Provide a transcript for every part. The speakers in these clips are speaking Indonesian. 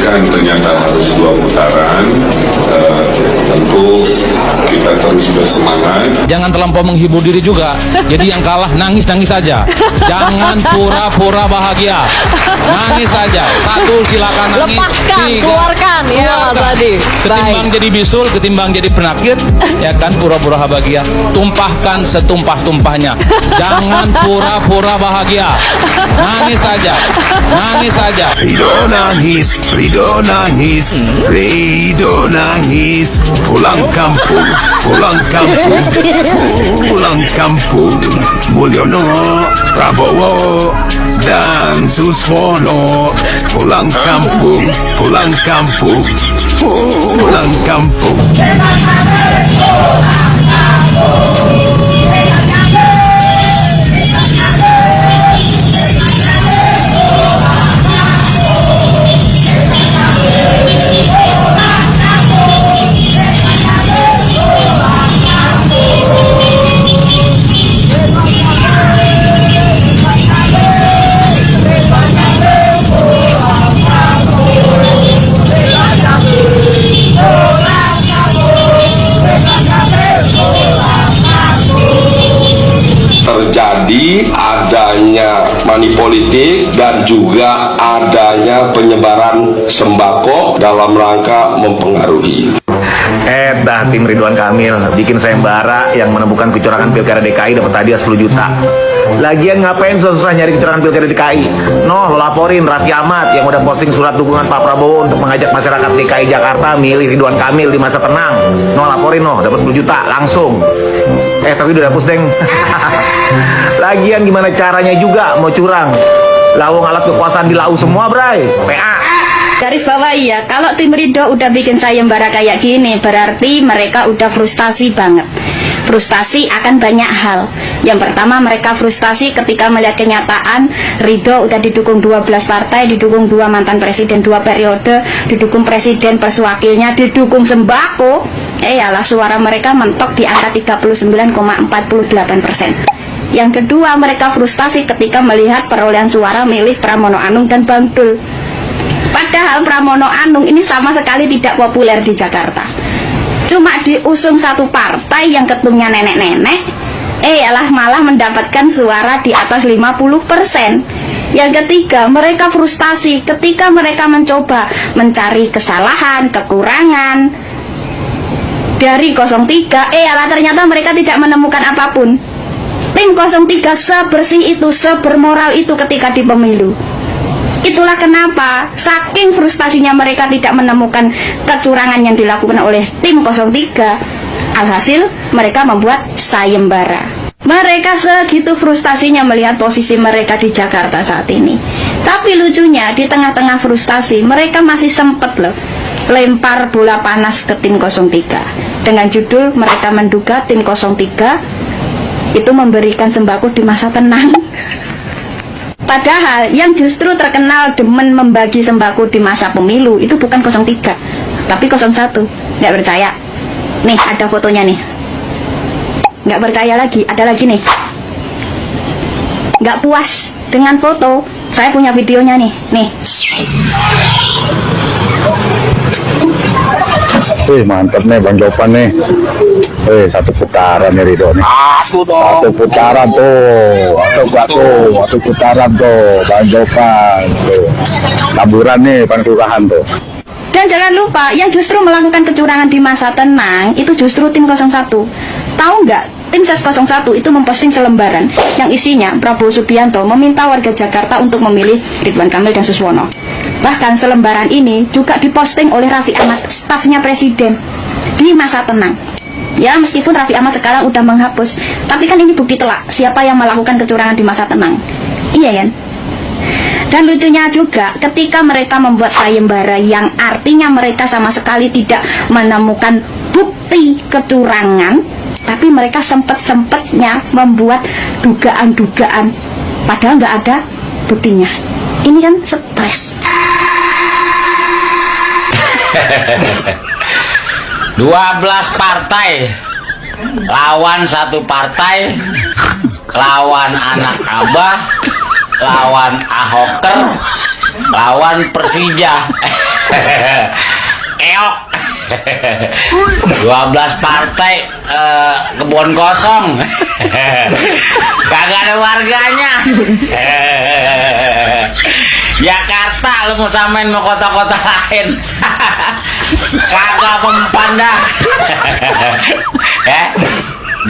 diputuskan ternyata harus 2 putaran, tentu kita terus bersemangat. Jangan terlampau menghibur diri juga. Jadi yang kalah nangis-nangis saja. Jangan pura-pura bahagia. Nangis saja. 1 silakan nangis. Lepaskan, 3 keluarkan ya Mas Adi. Ketimbang Baik. jadi bisul, ketimbang jadi penakut, ya kan, pura-pura bahagia. Tumpahkan setumpah-tumpahnya. Jangan pura-pura bahagia. Nangis saja. Nangis saja. Rido nangis, Rido nangis, Rido nangis. Pulang kampung, pulang kampung, pulang kampung. Mulyono, Prabowo, dan Suswono. Pulang kampung, pulang kampung, pulang kampung. Terjadi adanya money politik dan juga adanya penyebaran sembako dalam rangka mempengaruhi. Dah tim Ridwan Kamil bikin sayembara yang menemukan kecurangan pilkada DKI dapat hadiah 10 juta. Lagian ngapain susah-susah nyari kecurangan pilkada DKI? Lo laporin Raffi Ahmad yang udah posting surat dukungan Pak Prabowo untuk mengajak masyarakat DKI Jakarta milih Ridwan Kamil di masa tenang. Laporin dapat 10 juta langsung. Tapi udah dihapus deng. Lagian gimana caranya juga mau curang? Lawang alat kekuasaan dilau semua, bray. PA. Garis bawah ya, kalau tim Ridho udah bikin sayembara kayak gini, berarti mereka udah frustasi banget. Frustasi akan banyak hal. Yang pertama, mereka frustasi ketika melihat kenyataan Ridho udah didukung 12 partai, didukung 2 mantan presiden 2 periode, didukung presiden plus wakilnya, didukung sembako. Yalah, suara mereka mentok di angka 39,48%. Yang kedua, mereka frustasi ketika melihat perolehan suara milih Pramono Anung dan Bang Dul. Padahal Pramono Anung ini sama sekali tidak populer di Jakarta. Cuma diusung satu partai yang ketumnya nenek-nenek, malah mendapatkan suara di atas 50%. Yang ketiga, mereka frustasi ketika mereka mencoba mencari kesalahan, kekurangan dari 03, ternyata mereka tidak menemukan apapun. Tim 03 sebersih itu, sebermoral itu ketika di pemilu. Itulah kenapa saking frustasinya mereka tidak menemukan kecurangan yang dilakukan oleh tim 03, alhasil mereka membuat sayembara. Mereka segitu frustasinya melihat posisi mereka di Jakarta saat ini. Tapi lucunya, di tengah-tengah frustasi mereka masih sempat lempar bola panas ke tim 03 dengan judul mereka menduga tim 03 itu memberikan sembako di masa tenang. Padahal yang justru terkenal demen membagi sembako di masa pemilu itu bukan 03, tapi 01. Nggak percaya? Nih, ada fotonya nih. Nggak percaya lagi, ada lagi nih. Nggak puas dengan foto, saya punya videonya nih. Wih, mantep nih Bang Jopan nih. Satu putaran nih Ridho nih. Satu putaran tuh. Satu putaran tuh Bang Jopan tuh. Taburan nih Bang Kelurahan tuh. Dan jangan lupa, yang justru melakukan kecurangan di masa tenang itu justru tim 01. Tahu nggak? Tim Ses 01 itu memposting selembaran yang isinya Prabowo Subianto meminta warga Jakarta untuk memilih Ridwan Kamil dan Suswono. Bahkan selembaran ini juga diposting oleh Raffi Ahmad, stafnya presiden, di masa tenang. Ya, meskipun Raffi Ahmad sekarang udah menghapus, tapi kan ini bukti telak siapa yang melakukan kecurangan di masa tenang. Iya kan? Dan lucunya juga, ketika mereka membuat sayembara yang artinya mereka sama sekali tidak menemukan bukti kecurangan, tapi mereka sempet-sempetnya membuat dugaan-dugaan, padahal nggak ada buktinya. Ini kan stres. 12 partai lawan satu partai, lawan anak Abah, lawan Ahoker, lawan Persija. Keok. 12 partai kebun kosong. Kagak ada warganya. Jakarta lu mau samain mau kota-kota lain. Kagak mempan dah.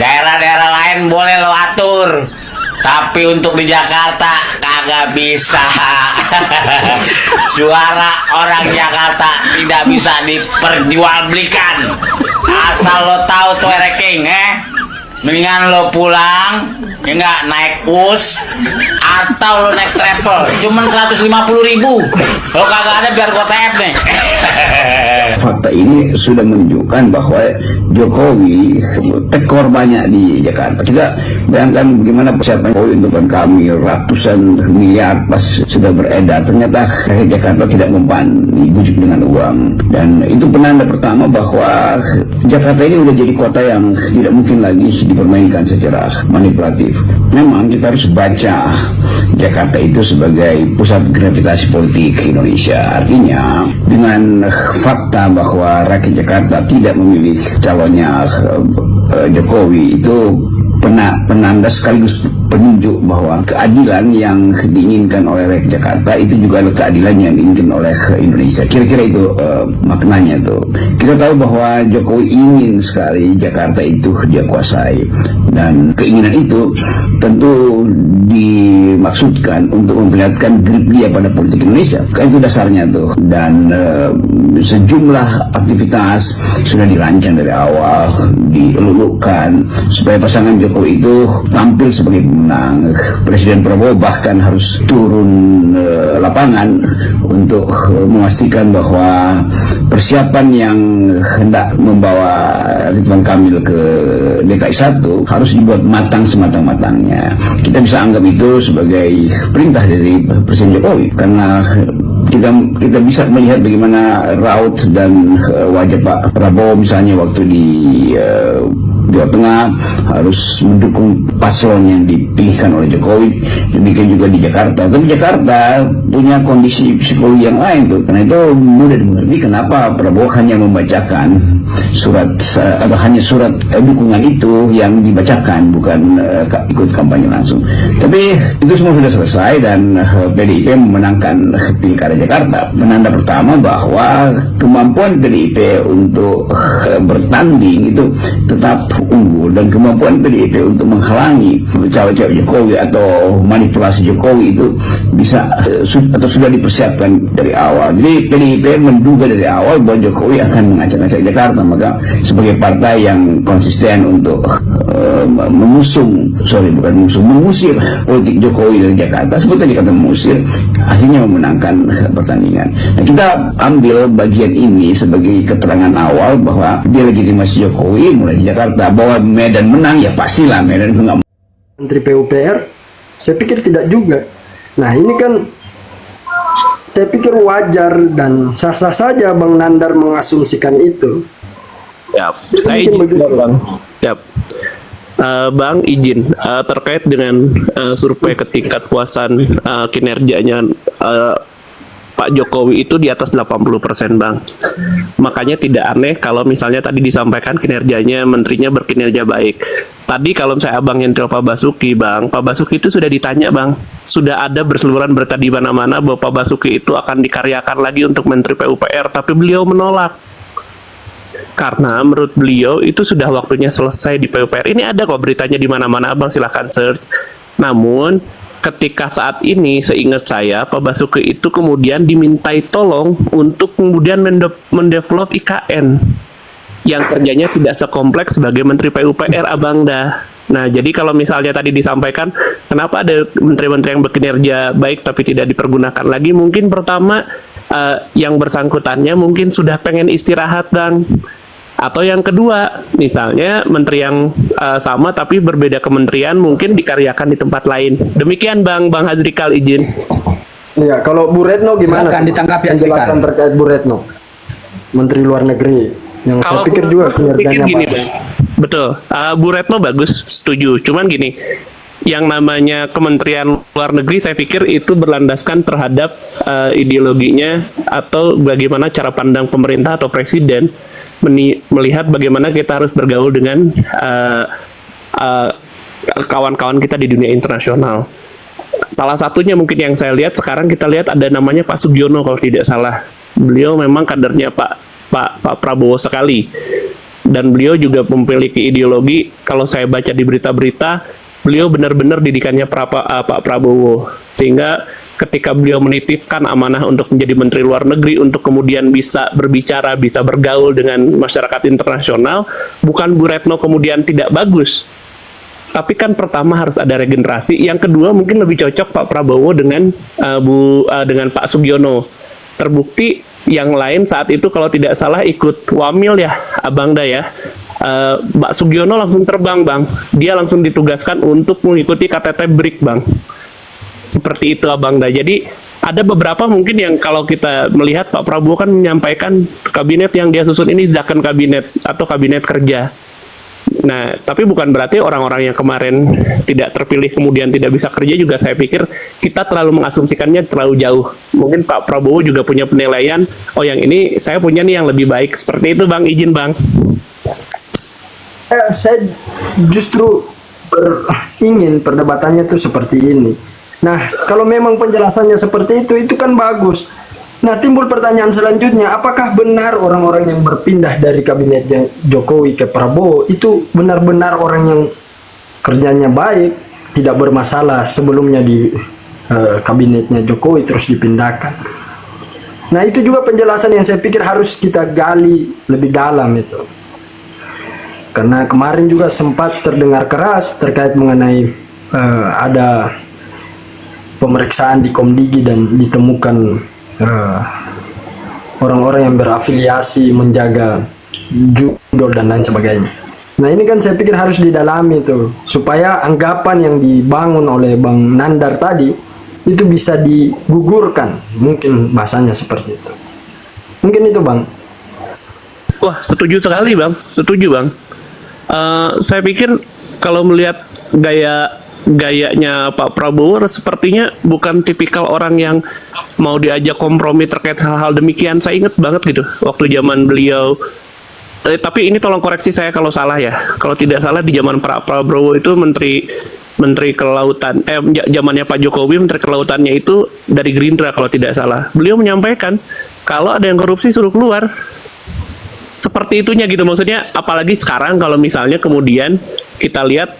Daerah-daerah lain boleh lo atur, tapi untuk di Jakarta kagak bisa. Suara orang Jakarta tidak bisa diperjualbelikan. Asal lo tahu tuh ranking, mendingan lo pulang, ya nggak, naik bus atau lo naik travel, cuman 150.000. Lo kagak ada biar gua tap nih. Fakta ini sudah menunjukkan bahwa Jokowi tekor banyak di Jakarta. Kita bayangkan bagaimana persiapan Jokowi untuk kami ratusan miliar pas sudah beredar. Ternyata rakyat Jakarta tidak mempan, dibujuk dengan uang. Dan itu penanda pertama bahwa Jakarta ini udah jadi kota yang tidak mungkin lagi dipermainkan secara manipulatif. Memang kita harus baca Jakarta itu sebagai pusat gravitasi politik Indonesia. Artinya dengan fakta bahwa rakyat Jakarta tidak memilih calonnya Jokowi itu penanda sekaligus penunjuk bahwa keadilan yang diinginkan oleh rakyat Jakarta itu juga adalah keadilan yang diinginkan oleh Indonesia. Kira-kira itu maknanya tuh. Kita tahu bahwa Jokowi ingin sekali Jakarta itu dia kuasai, dan keinginan itu tentu dimaksudkan untuk memperlihatkan grip dia pada politik Indonesia. Kan itu dasarnya tuh. Dan sejumlah aktivitas sudah dirancang dari awal, dielulukan supaya pasangan Jokowi itu tampil sebagai pemenang. Presiden Prabowo bahkan harus turun lapangan untuk memastikan bahwa persiapan yang hendak membawa Ridwan Kamil ke DKI 1 harus dibuat matang sematang-matangnya. Kita bisa anggap itu sebagai perintah dari Presiden Jokowi, karena kita bisa melihat bagaimana raut dan wajah Pak Prabowo misalnya waktu di Jawa Tengah harus mendukung paslon yang dipilihkan oleh Jokowi. Demikian juga di Jakarta. Tapi Jakarta punya kondisi psikologi yang lain tuh. Karena itu mudah dimengerti kenapa Prabowo hanya membacakan surat atau hanya surat dukungan itu yang dibacakan, bukan ikut kampanye langsung. Tapi itu semua sudah selesai dan PDIP memenangkan Pilkada Jakarta. Penanda pertama bahwa kemampuan PDIP untuk bertanding itu tetap unggul, dan kemampuan PDIP untuk menghalangi cawe-cawe Jokowi atau manipulasi Jokowi itu bisa atau sudah dipersiapkan dari awal. Jadi PDIP menduga dari awal bahwa Jokowi akan mengacak-acak Jakarta, maka sebagai partai yang konsisten untuk mengusir politik Jokowi dari Jakarta, sebetulnya kata mengusir, akhirnya memenangkan pertandingan. Nah, kita ambil bagian ini sebagai keterangan awal bahwa delegitimasi Jokowi mulai di Jakarta. Bahwa Medan menang, ya pastilah Medan itu nggak. Menteri PUPR, saya pikir tidak juga. Nah ini kan saya pikir wajar dan sah-sah saja Bang Nandar mengasumsikan itu. Siap, saya izin Bang. Siap. Bang izin terkait dengan survei ketingkat puasan kinerjanya Pak Jokowi itu di atas 80% Bang. Makanya tidak aneh kalau misalnya tadi disampaikan kinerjanya, menterinya berkinerja baik. Tadi kalau saya abang nyentil Pak Basuki Bang, Pak Basuki itu sudah ditanya Bang, sudah ada berseliweran berita di mana-mana bahwa Pak Basuki itu akan dikaryakan lagi untuk Menteri PUPR, tapi beliau menolak. Karena menurut beliau itu sudah waktunya selesai di PUPR. Ini ada kok beritanya di mana-mana, Abang silahkan search. Namun ketika saat ini seingat saya Pak Basuki itu kemudian dimintai tolong untuk kemudian mendevelop IKN yang kerjanya tidak sekompleks sebagai Menteri PUPR Abang dah. Nah jadi kalau misalnya tadi disampaikan kenapa ada menteri-menteri yang bekinerja baik tapi tidak dipergunakan lagi, mungkin pertama yang bersangkutannya mungkin sudah pengen istirahat Bang. Atau yang kedua, misalnya menteri yang sama tapi berbeda kementerian mungkin dikaryakan di tempat lain. Demikian Bang Hazrikal izin. Iya, kalau Bu Retno gimana? Silakan ditanggapi penjelasan terkait Bu Retno, Menteri Luar Negeri, yang kalau saya pikir juga kinerjanya gini, bagus. Bang. Betul, Bu Retno bagus, setuju. Cuman gini, yang namanya Kementerian Luar Negeri saya pikir itu berlandaskan terhadap ideologinya atau bagaimana cara pandang pemerintah atau presiden melihat bagaimana kita harus bergaul dengan kawan-kawan kita di dunia internasional. Salah satunya mungkin yang saya lihat sekarang, kita lihat ada namanya Pak Sugiono kalau tidak salah. Beliau memang kadernya Pak Prabowo sekali, dan beliau juga memiliki ideologi. Kalau saya baca di berita-berita, beliau benar-benar didikannya Pak Prabowo, sehingga ketika beliau menitipkan amanah untuk menjadi Menteri Luar Negeri untuk kemudian bisa berbicara, bisa bergaul dengan masyarakat internasional, bukan Bu Retno kemudian tidak bagus, tapi kan pertama harus ada regenerasi. Yang kedua mungkin lebih cocok Pak Prabowo dengan dengan Pak Sugiono. Terbukti yang lain saat itu kalau tidak salah ikut Wamil ya, Abang Da ya. Pak Sugiono langsung terbang, Bang. Dia langsung ditugaskan untuk mengikuti KTT BRIC, Bang. Seperti itu, Abang Da. Jadi ada beberapa mungkin yang kalau kita melihat Pak Prabowo kan menyampaikan kabinet yang dia susun ini zakon kabinet atau kabinet kerja. Nah, tapi bukan berarti orang-orang yang kemarin tidak terpilih kemudian tidak bisa kerja juga. Saya pikir kita terlalu mengasumsikannya terlalu jauh. Mungkin Pak Prabowo juga punya penilaian, oh yang ini saya punya nih yang lebih baik. Seperti itu, Bang. Izin, Bang. Saya justru ingin perdebatannya tuh seperti ini. Nah, kalau memang penjelasannya seperti itu kan bagus. Nah, timbul pertanyaan selanjutnya, apakah benar orang-orang yang berpindah dari kabinetnya Jokowi ke Prabowo itu benar-benar orang yang kerjanya baik, tidak bermasalah sebelumnya di kabinetnya Jokowi terus dipindahkan? Nah, itu juga penjelasan yang saya pikir harus kita gali lebih dalam itu. Karena kemarin juga sempat terdengar keras terkait mengenai ada pemeriksaan di Komdigi dan ditemukan orang-orang yang berafiliasi menjaga judul dan lain sebagainya. Nah, ini kan saya pikir harus didalami tuh supaya anggapan yang dibangun oleh Bang Nandar tadi itu bisa digugurkan, mungkin bahasanya seperti itu. Mungkin itu, Bang. Wah, setuju sekali, Bang. Setuju, Bang. Saya pikir kalau melihat gayanya Pak Prabowo sepertinya bukan tipikal orang yang mau diajak kompromi terkait hal-hal demikian. Saya ingat banget gitu waktu zaman beliau, tapi ini tolong koreksi saya kalau salah ya. Kalau tidak salah di zaman Pak Prabowo itu Menteri Kelautan, zamannya Pak Jokowi Menteri Kelautannya itu dari Gerindra kalau tidak salah. Beliau menyampaikan kalau ada yang korupsi suruh keluar. Seperti itunya gitu maksudnya. Apalagi sekarang kalau misalnya kemudian kita lihat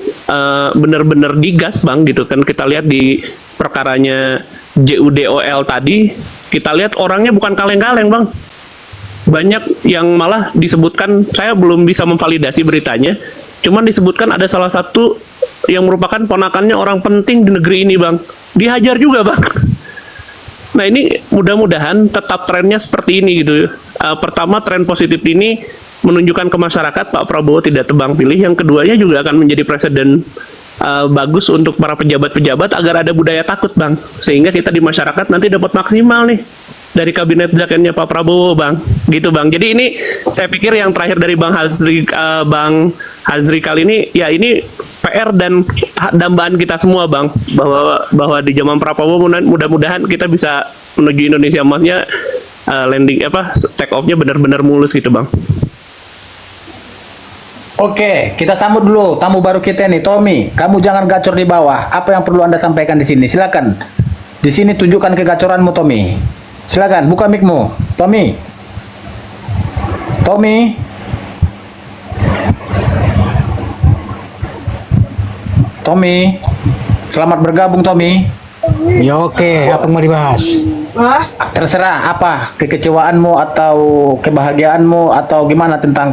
benar-benar digas, Bang, gitu kan. Kita lihat di perkaranya JUDOL tadi, kita lihat orangnya bukan kaleng-kaleng, Bang. Banyak yang malah disebutkan, saya belum bisa memvalidasi beritanya, cuman disebutkan ada salah satu yang merupakan ponakannya orang penting di negeri ini, Bang. Dihajar juga, Bang. Nah, ini mudah-mudahan tetap trennya seperti ini gitu. Pertama, tren positif ini menunjukkan ke masyarakat Pak Prabowo tidak tebang pilih. Yang keduanya juga akan menjadi presiden bagus untuk para pejabat-pejabat agar ada budaya takut, Bang. Sehingga kita di masyarakat nanti dapat maksimal nih dari kabinet zakonnya Pak Prabowo, Bang. Gitu, Bang. Jadi ini saya pikir yang terakhir dari Bang Hazri kali ini, ya ini PR dan dambaan kita semua, Bang, bahwa di zaman Prabowo mudah-mudahan kita bisa menuju Indonesia emasnya, take off-nya benar-benar mulus gitu, Bang. Oke, kita sambut dulu tamu baru kita nih, Tommy. Kamu jangan gacor di bawah. Apa yang perlu Anda sampaikan di sini? Silakan. Di sini tunjukkan kegacoranmu, Tommy. Silakan, buka mic-mu, Tommy. Tommy. Tommy. Selamat bergabung, Tommy. Ya oke, apa yang mau dibahas? Terserah apa kekecewaanmu atau kebahagiaanmu atau gimana tentang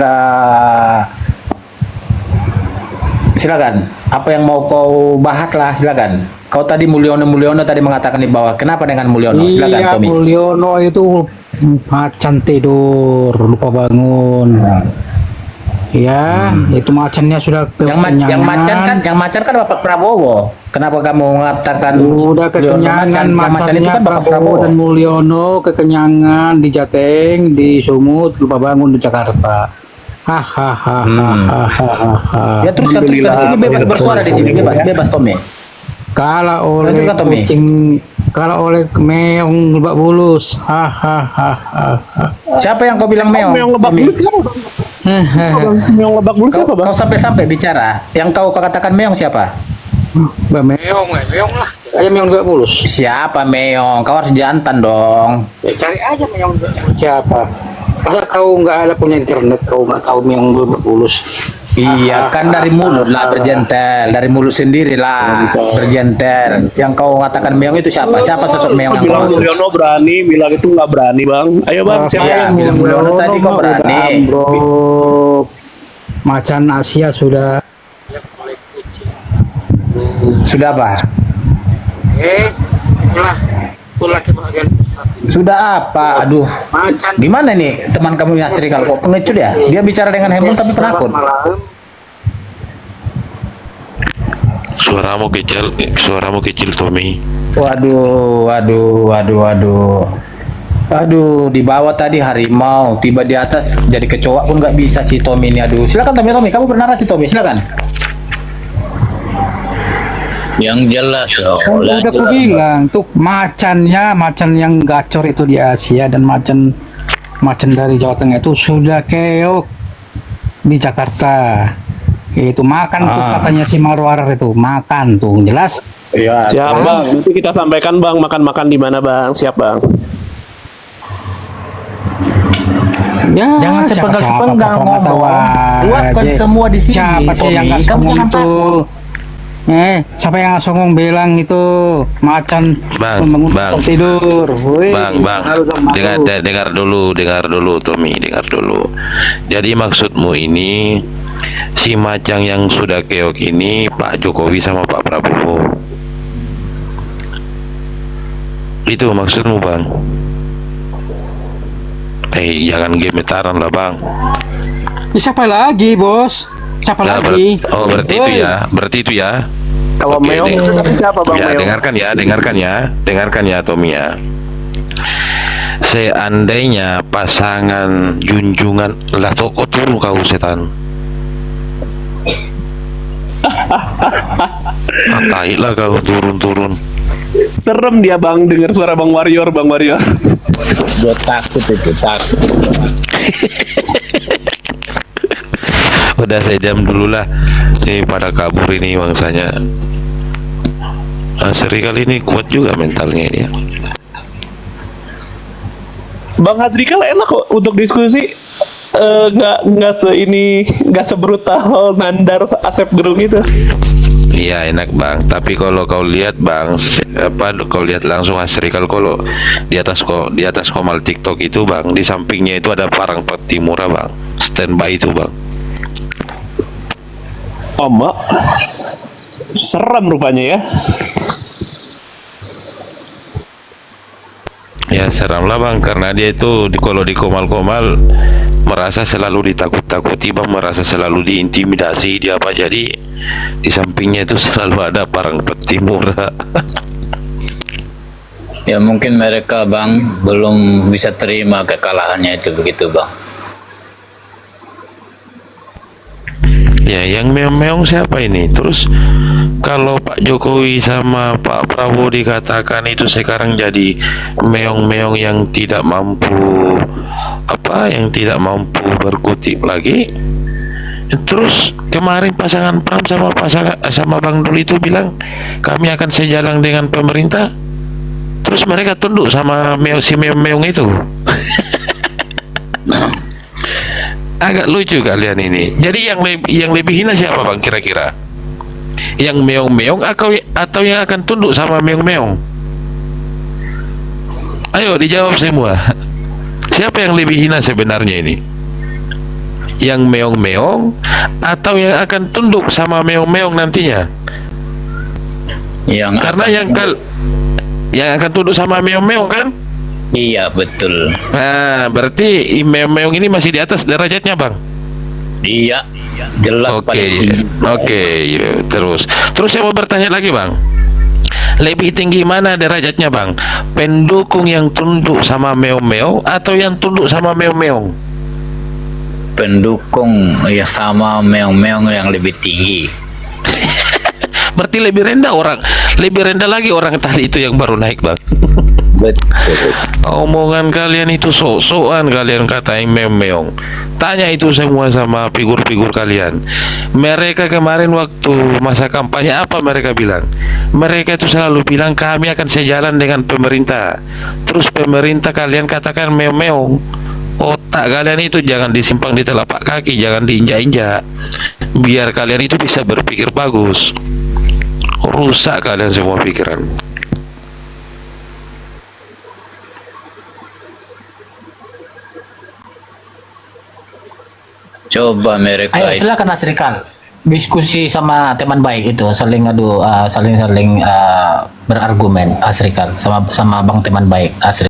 silakan. Apa yang mau kau bahas lah, silakan. Kau tadi Mulyono tadi mengatakan di bawah. Kenapa dengan Mulyono? Silakan, iya, Tommy. Mulyono itu macan tidur, lupa bangun. Ya, itu macannya sudah kekenyangan. Yang macan kan Bapak Prabowo. Kenapa kamu mengatakan udah kekenyangan? Macannya itu kan Bapak Prabowo dan Mulyono kekenyangan di Jateng, di Sumut, lupa bangun di Jakarta. Ya teruskan di sini bebas bersuara di sini, bebas Tommy. Kalau oleh Lanjutkan, Tommy. kucing, kalau oleh meong lebak bulus, Siapa yang kau bilang meong? Meong lebak Tommy? bulus siapa bang? Meong lebak bulus siapa bang? Kau sampai-sampai bicara. Yang kau katakan meong siapa? Mbak meong lah. Aja meong lebak bulus. Siapa meong? Kau harus jantan dong. Ya, cari aja meong lebak bulus siapa. Masa kau nggak ada punya internet, kau nggak tahu meong lebak bulus? Iya kan dari mulut lah berjentel, dari mulut sendiri lah berjentel. Yang kau katakan meong itu siapa? Siapa sosok meong yang kau Bilang maksud? Mulyono berani, bilang itu nggak berani bang. Ayo bang, siapa Iya, yang bilang Mulyono tadi kau berani. Bro, macan Asia sudah. Sudah apa? Itulah kebahagiaan. Sudah apa? Aduh. Gimana nih teman kamu Yasri kalau kok pengecut ya? Dia bicara dengan heboh tapi penakut. Suaramu kecil Tommy. Waduh. Aduh, di bawah tadi harimau, tiba di atas jadi kecoa pun nggak bisa si Tommy ini. Aduh, silakan Tommy, kamu bernarasi Tommy, silakan. Yang jelas Udah aku bilang tuh macan yang gacor itu di Asia dan macan dari Jawa Tengah itu sudah keok di Jakarta. Itu makan tuh katanya si Marwar itu makan tuh jelas. Iya. Siap bang, nanti kita sampaikan bang makan-makan di mana bang, siap bang. Ya, Jangan sepenggal-sepenggal ngomong. Buatkan semua di sini. Siapa sih yang nggak Kamu songong jangan itu? takut. Siapa yang songong bilang itu macan membangun tempat tidur? Woi, Bang, dengar dulu Tommy, dengar dulu. Jadi maksudmu ini si macang yang sudah keok ini Pak Jokowi sama Pak Prabowo. Itu maksudmu bang? Jangan gemetaran lah bang. Siapa lagi bos? Siapa lagi? Berarti itu ya. Kalau meong siapa bang? Ya, Meong? dengarkan ya Tommy ya. Seandainya pasangan junjungan lah toko turun kau setan. Atailah kau turun. Serem dia bang, dengar suara bang Warrior. Gue takut. Udah saya diam dulu lah. Ini pada kabur ini bangsanya. Seri kali ini kuat juga mentalnya ini ya. Bang Hasrikal enak kok untuk diskusi. Nggak sebrutal Nandar Asep Gerung itu. Iya enak bang, tapi kalau kau lihat bang, kau lihat langsung Hasrikal kalau di atas komal TikTok itu bang, di sampingnya itu ada Parang Patimura bang, standby itu bang. Mak, serem rupanya ya. Ya seram lah bang, karena dia itu kalau di komal-komal merasa selalu ditakut-takuti bang, merasa selalu diintimidasi dia apa, jadi di sampingnya itu selalu ada Parang Patimura. Ya mungkin mereka bang belum bisa terima kekalahannya itu begitu bang. Ya yang meong-meong siapa ini? Terus kalau Pak Jokowi sama Pak Prabowo dikatakan itu sekarang jadi meong-meong yang tidak mampu berkutip lagi. Terus kemarin pasangan Pram sama Bang Dul itu bilang kami akan sejalan dengan pemerintah. Terus mereka tunduk sama si meong-meong itu. Agak lucu kalian ini. Jadi yang lebih hina siapa bang kira-kira? Yang meong-meong atau yang akan tunduk sama meong-meong? Ayo dijawab semua. Siapa yang lebih hina sebenarnya ini? Yang meong-meong atau yang akan tunduk sama meong-meong nantinya? Karena yang akan tunduk sama meong-meong kan? Iya betul. Nah berarti meong-meong ini masih di atas derajatnya bang? Iya jelas. Oke, terus saya mau bertanya lagi bang, lebih tinggi mana derajatnya bang? Pendukung yang tunduk sama meong-meong atau yang tunduk sama meong-meong? Pendukung ya sama meong-meong yang lebih tinggi. Berarti lebih rendah lagi orang tadi itu yang baru naik, Bang. Omongan kalian itu sok-sokan, kalian katain meong-meong. Tanya itu semua sama figur-figur kalian. Mereka kemarin waktu masa kampanye apa mereka bilang? Mereka itu selalu bilang kami akan sejalan dengan pemerintah. Terus pemerintah kalian katakan meong-meong. Otak kalian itu jangan disimpang di telapak kaki, jangan diinjak-injak. Biar kalian itu bisa berpikir bagus. Rusak kalian semua pikiran. Coba mereka Ayo silakan Asrikal diskusi sama teman baik itu, saling berargumen Asrikal sama Bang teman baik Asrikal.